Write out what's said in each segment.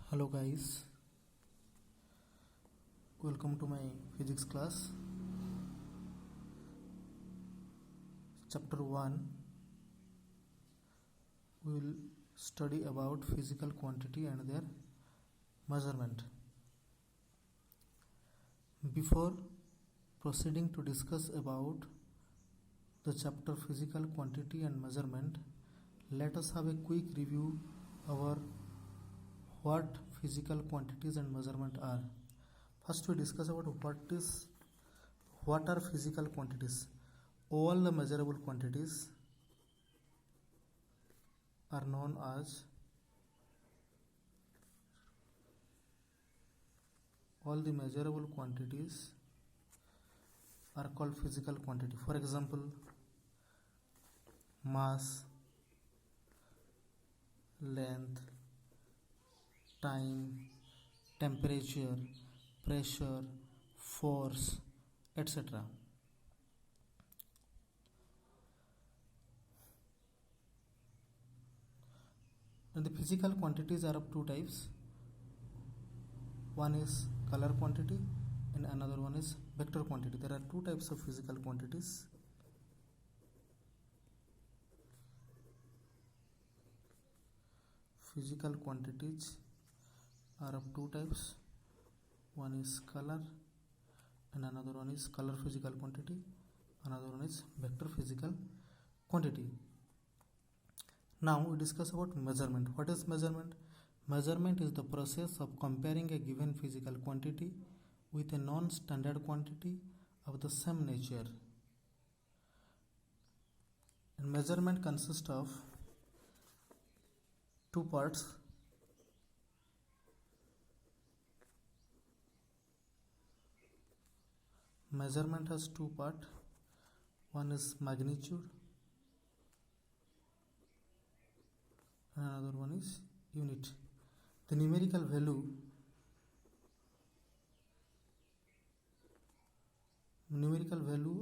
Hello guys, welcome to my physics class. Chapter 1, we will study about physical quantity and their measurement. Before proceeding to discuss about the chapter physical quantity and measurement, let us have a quick review of what physical quantities and measurement are. First we discuss about what are physical quantities. All the measurable quantities are known as called physical quantity. For example, mass, length, time, temperature, pressure, force, etc. And the physical quantities are of two types. One is color quantity and another one is vector quantity. There are two types of physical quantities. Physical quantities are of two types. One is color and another one is color physical quantity. Another one is vector physical quantity. Now we discuss about measurement. What is measurement? Measurement is the process of comparing a given physical quantity with a non-standard quantity of the same nature. And measurement consists of two parts. Measurement has two parts. One is magnitude and another one is unit. The numerical value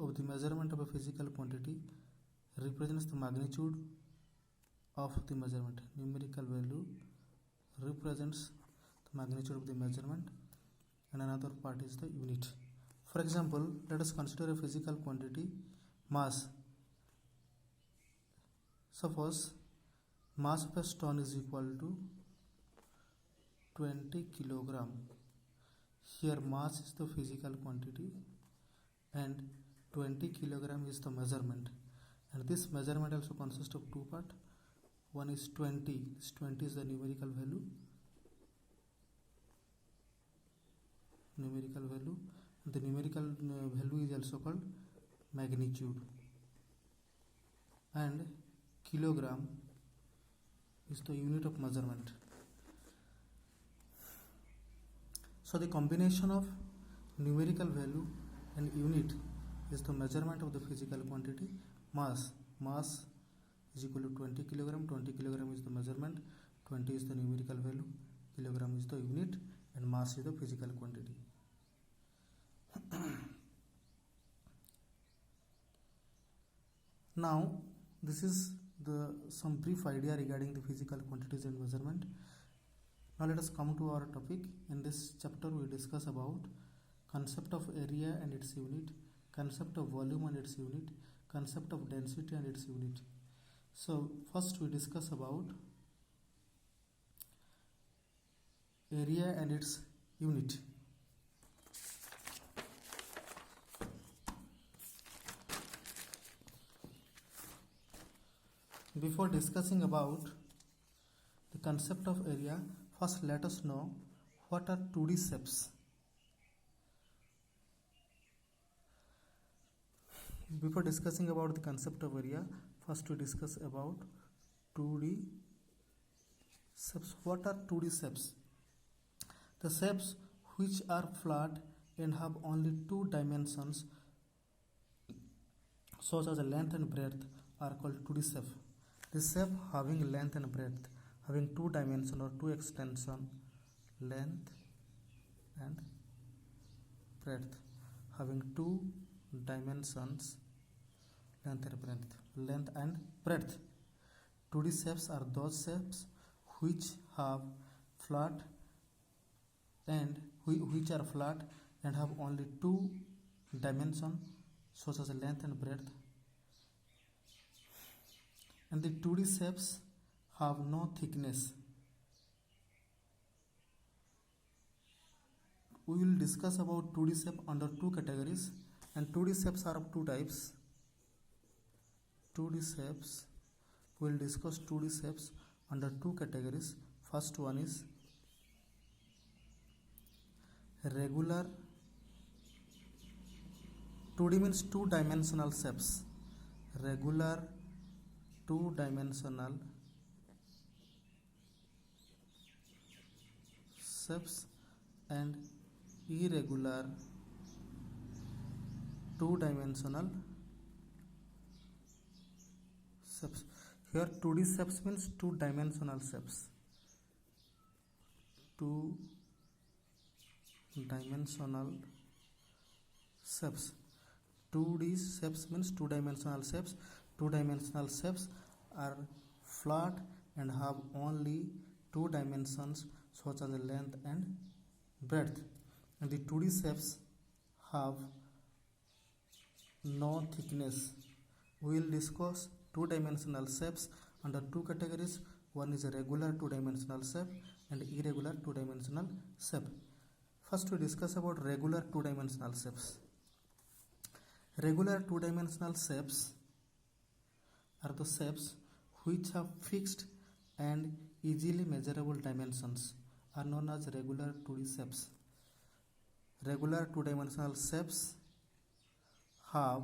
of the measurement of a physical quantity represents the magnitude of the measurement. Numerical value represents the magnitude of the measurement, and another part is the unit. For example, let us consider a physical quantity, mass. Suppose mass of a stone is equal to 20 kilogram. Here mass is the physical quantity and 20 kilogram is the measurement. And this measurement also consists of two parts. One is 20. This 20 is the numerical value. The numerical value is also called magnitude. And kilogram is the unit of measurement. So the combination of numerical value and unit is the measurement of the physical quantity. Mass is equal to 20 kilogram. 20 kilogram is the measurement, 20 is the numerical value, kilogram is the unit, and mass is the physical quantity. Now this is some brief idea regarding the physical quantities and measurement. Now let us come to our topic. In this chapter we discuss about concept of area and its unit, concept of volume and its unit, concept of density and its unit. So first we discuss about area and its unit. Before discussing about the concept of area, first let us know what are 2D shapes. Before discussing about the concept of area, first we discuss about 2D shapes. What are 2D shapes? The shapes which are flat and have only two dimensions, such as length and breadth, are called 2D shape. The shape having length and breadth, having two dimensions or two extension, length and breadth, having two dimensions, length and breadth. 2D shapes are those shapes which have flat and which are flat and have only two dimensions such as length and breadth, and the 2D shapes have no thickness. We will discuss about 2D shape under two categories, and 2D shapes are of two types. 2D shapes, we will discuss 2D shapes under two categories. First one is regular. 2D means two-dimensional shapes. Regular two-dimensional shapes and irregular two-dimensional shapes. Here 2D shapes means two-dimensional shapes. Two-dimensional shapes. 2D shapes means two-dimensional shapes. Two-dimensional shapes are flat and have only two dimensions such as length and breadth, and the 2D shapes have no thickness. We will discuss two-dimensional shapes under two categories. One is a regular two-dimensional shape and irregular two-dimensional shape. First we discuss about regular two-dimensional shapes. Regular two-dimensional shapes are the shapes which have fixed and easily measurable dimensions are known as regular 2D shapes. Regular two-dimensional shapes have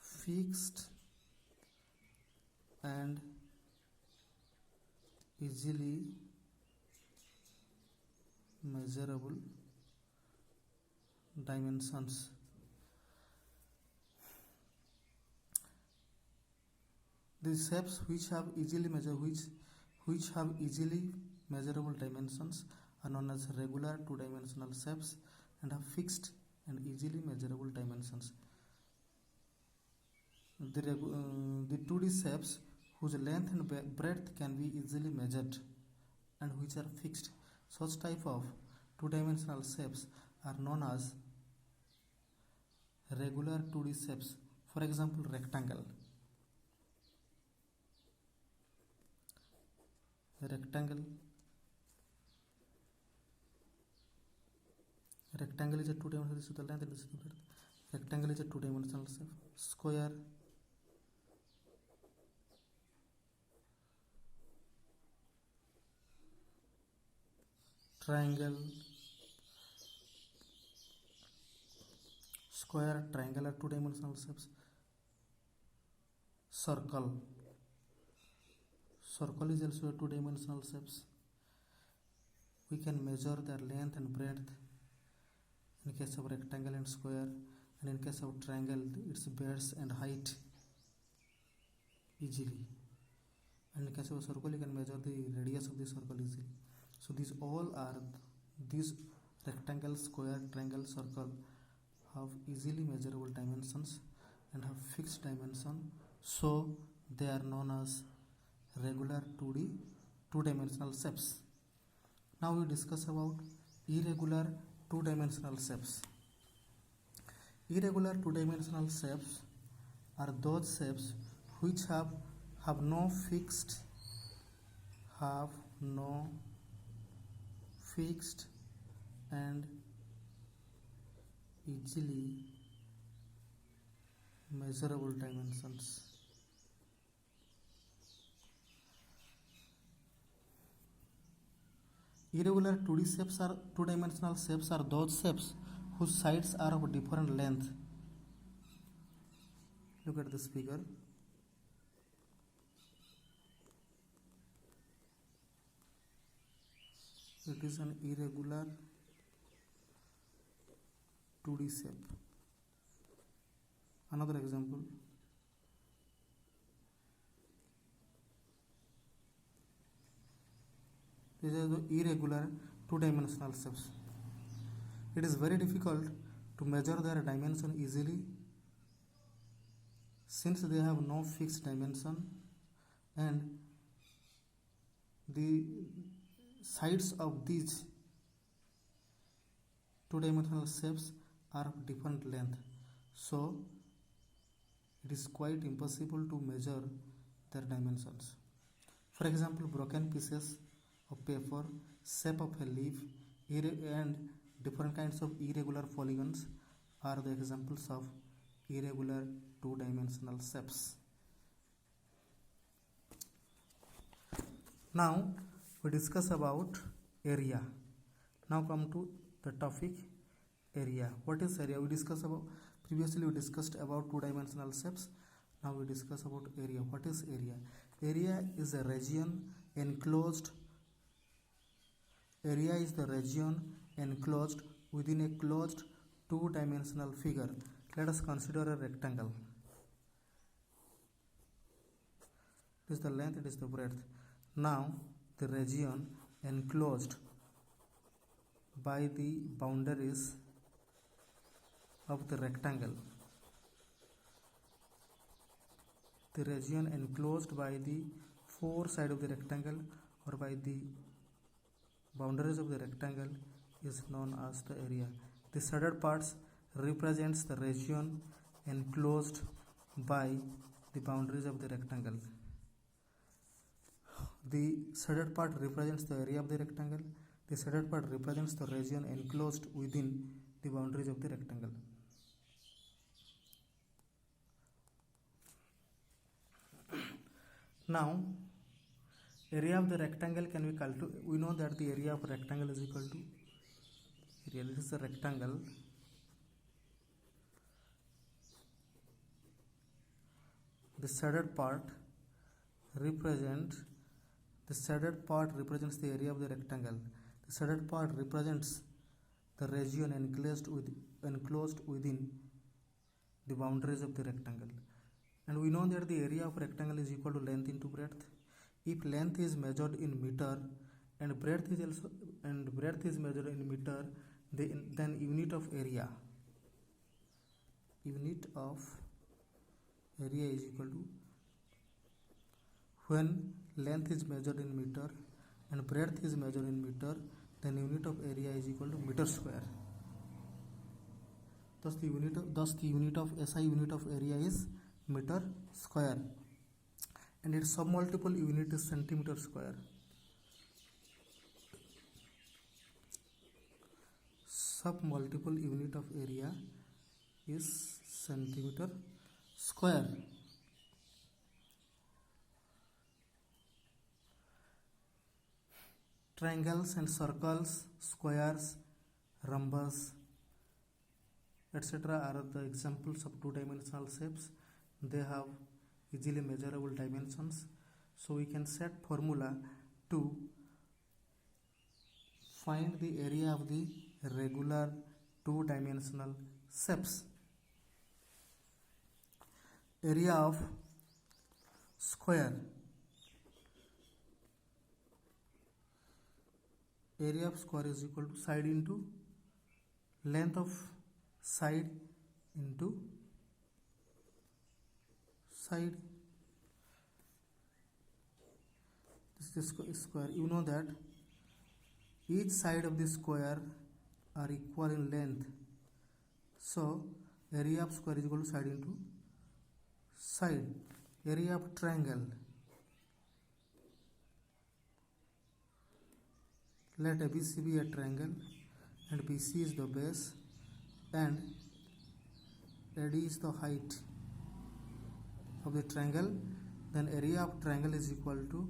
fixed and easily measurable dimensions. These shapes which have easily measurable dimensions are known as regular two-dimensional shapes and have fixed and easily measurable dimensions. The 2D shapes whose length and breadth can be easily measured and which are fixed. Such type of two-dimensional shapes are known as regular 2D shapes. For example, rectangle. Rectangle is a two-dimensional. This is the length and this is the breadth. Rectangle is a two-dimensional shape. Square. Triangle. Square, triangle are two-dimensional shapes. Circle. Circle is also a two-dimensional shapes. We can measure their length and breadth in case of rectangle and square, and in case of triangle its base and height easily, and in case of a circle you can measure the radius of the circle easily. So these rectangle, square, triangle, circle have easily measurable dimensions and have fixed dimension, so they are known as regular 2D two-dimensional shapes. Now we discuss about irregular two-dimensional shapes. Irregular two-dimensional shapes are those shapes which have no fixed and easily measurable dimensions. Irregular 2D shapes are two-dimensional shapes are those shapes whose sides are of different length. Look at this figure. It is an irregular 2D shape. Another example. These are the irregular two-dimensional shapes. It is very difficult to measure their dimension easily since they have no fixed dimension, and the sides of these two-dimensional shapes are of different length, so it is quite impossible to measure their dimensions. For example, broken pieces of paper, shape of a leaf, and different kinds of irregular polygons are the examples of irregular two-dimensional shapes. Now we discuss about area. Now come to the topic area. What is area? Previously we discussed about two-dimensional shapes. Now we discuss about area. What is area? Area is a region enclosed. Area is the region enclosed within a closed two-dimensional figure. Let us consider a rectangle. It is the length, it is the breadth. Now the region enclosed by the boundaries of the rectangle. The region enclosed by the four sides of the rectangle or by the boundaries of the rectangle is known as the area. The shaded parts represents the region enclosed by the boundaries of the rectangle. The shaded part represents the area of the rectangle. The shaded part represents the region enclosed within the boundaries of the rectangle. Now, area of the rectangle can be calculated. We know that the area of rectangle is equal to area. This is a rectangle. The shaded part represents the area of the rectangle. The shaded part represents the region enclosed within the boundaries of the rectangle. And we know that the area of rectangle is equal to length into breadth. If length is measured in meter and breadth is measured in meter, then unit of area is equal to, when length is measured in meter and breadth is measured in meter, then unit of area is equal to meter square. Thus the unit of SI unit of area is meter square, and its submultiple unit is centimeter square. Submultiple unit of area is centimeter square. Triangles and circles, squares, rhombus, etc. are the examples of two-dimensional shapes. They have easily measurable dimensions, so we can set formula to find the area of the regular two-dimensional shapes. Area of square. Area of square is equal to side into length of side into side. This is the square. You know that each side of the square are equal in length, so area of square is equal to side into side. Area of triangle. Let ABC be a triangle and BC is the base and AD is the height of the triangle. Then area of triangle is equal to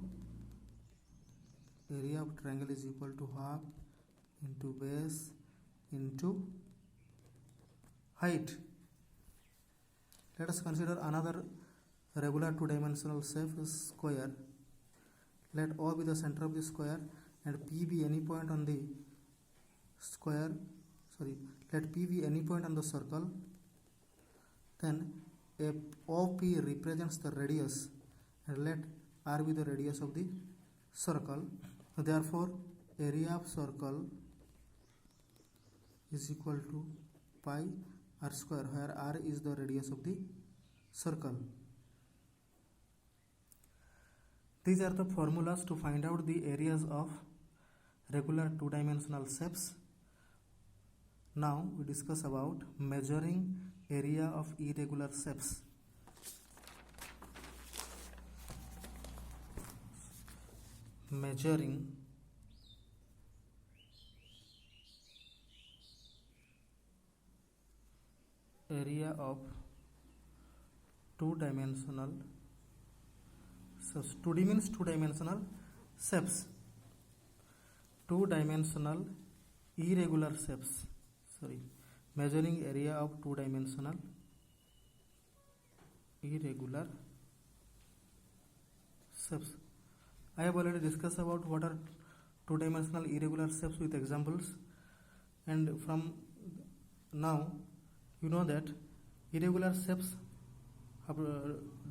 half into base into height. Let us consider another regular two-dimensional shape is square. Let O be the center of the square and P be any point on the square. Let P be any point on the circle. Then if OP represents the radius and let R be the radius of the circle. Therefore, area of circle is equal to pi r square, where r is the radius of the circle. These are the formulas to find out the areas of regular two-dimensional shapes. Now we discuss about measuring area of irregular shapes. Measuring area of two-dimensional shapes. 2D means two-dimensional shapes. Two-dimensional irregular shapes. Measuring area of two-dimensional irregular shapes. I have already discussed about what are two-dimensional irregular shapes with examples, and from now you know that irregular shapes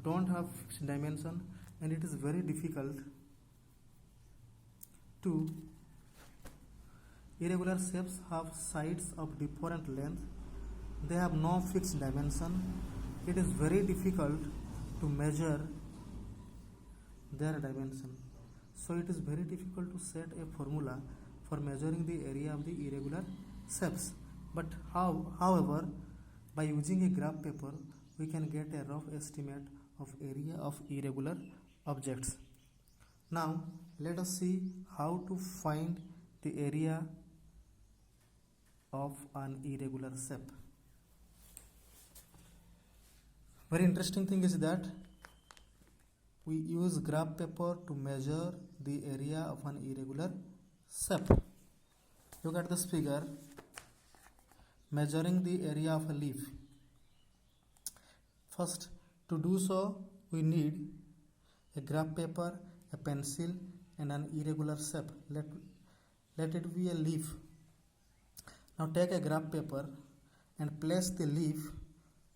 don't have fixed dimension, and it is very difficult to. Irregular shapes have sides of different length. They have no fixed dimension. It is very difficult to measure their dimension. So it is very difficult to set a formula for measuring the area of the irregular shapes. But however, by using a graph paper, we can get a rough estimate of area of irregular objects. Now let us see how to find the area of an irregular shape. Very interesting thing is that we use graph paper to measure the area of an irregular shape. Look at this figure, measuring the area of a leaf. First, to do so, we need a graph paper, a pencil, and an irregular shape. Let it be a leaf. Now take a graph paper and place the leaf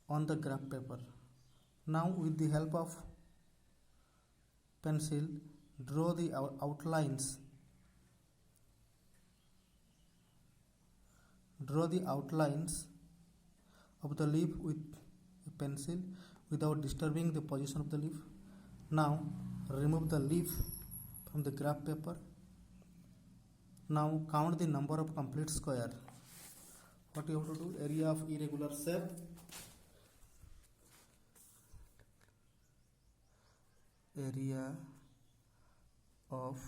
on the graph paper. Now with the help of pencil, draw the outlines. Draw the outlines of the leaf with a pencil without disturbing the position of the leaf. Now remove the leaf from the graph paper. Now count the number of complete square. What you have to do? Area of irregular shape. Area of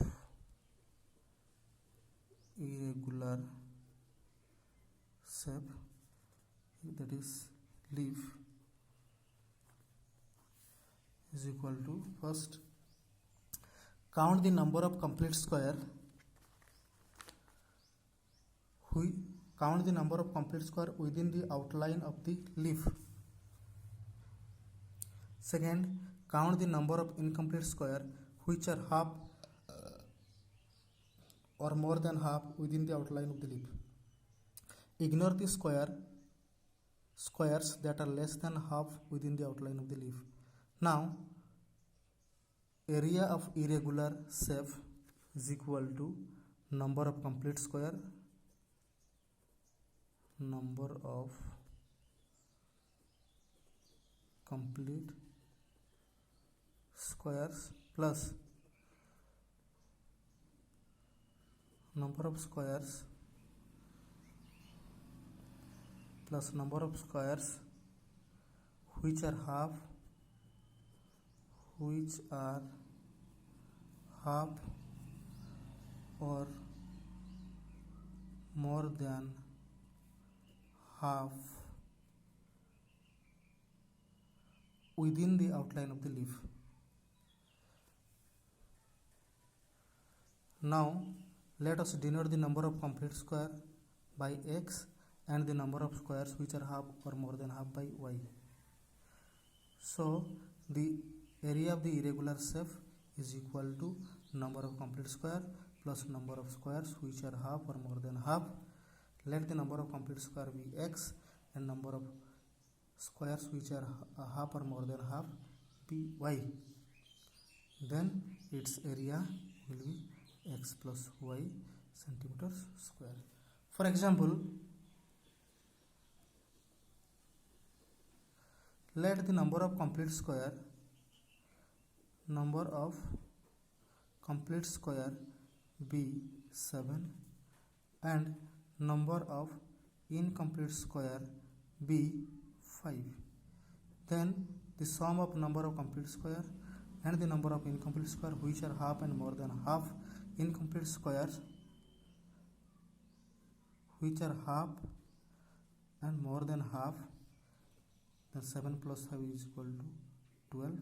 irregular shape, that is leaf, is equal to, first count the number of complete square. Count the number of complete square within the outline of the leaf. Second, count the number of incomplete square which are half or more than half within the outline of the leaf. Ignore the squares that are less than half within the outline of the leaf. Now, area of irregular shape is equal to number of complete square, number of complete squares plus number of squares which are half or more than half within the outline of the leaf. Now let us denote the number of complete square by x and the number of squares which are half or more than half by y. So the area of the irregular shape is equal to number of complete square plus number of squares which are half or more than half. Let the number of complete square be x and number of squares which are half or more than half be y. Then its area will be x plus y centimeters square. For example, let the number of complete square be 7 and number of incomplete square be 5. Then the sum of number of complete square and the number of incomplete square which are half and more than half. Incomplete squares which are half and more than half, then 7 plus 5 is equal to 12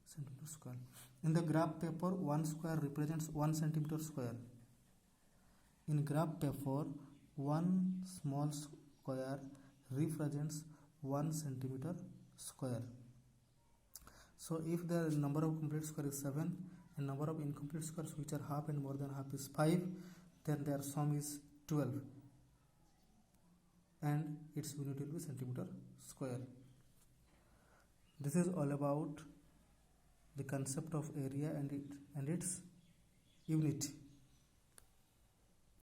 centimeter square. In the graph paper, 1 square represents 1 centimeter square. In graph paper, 1 small square represents 1 centimeter square. So if the number of complete square is 7 and number of incomplete squares which are half and more than half is 5, then their sum is 12 and its unit will be centimeter square. This is all about the concept of area and its unit.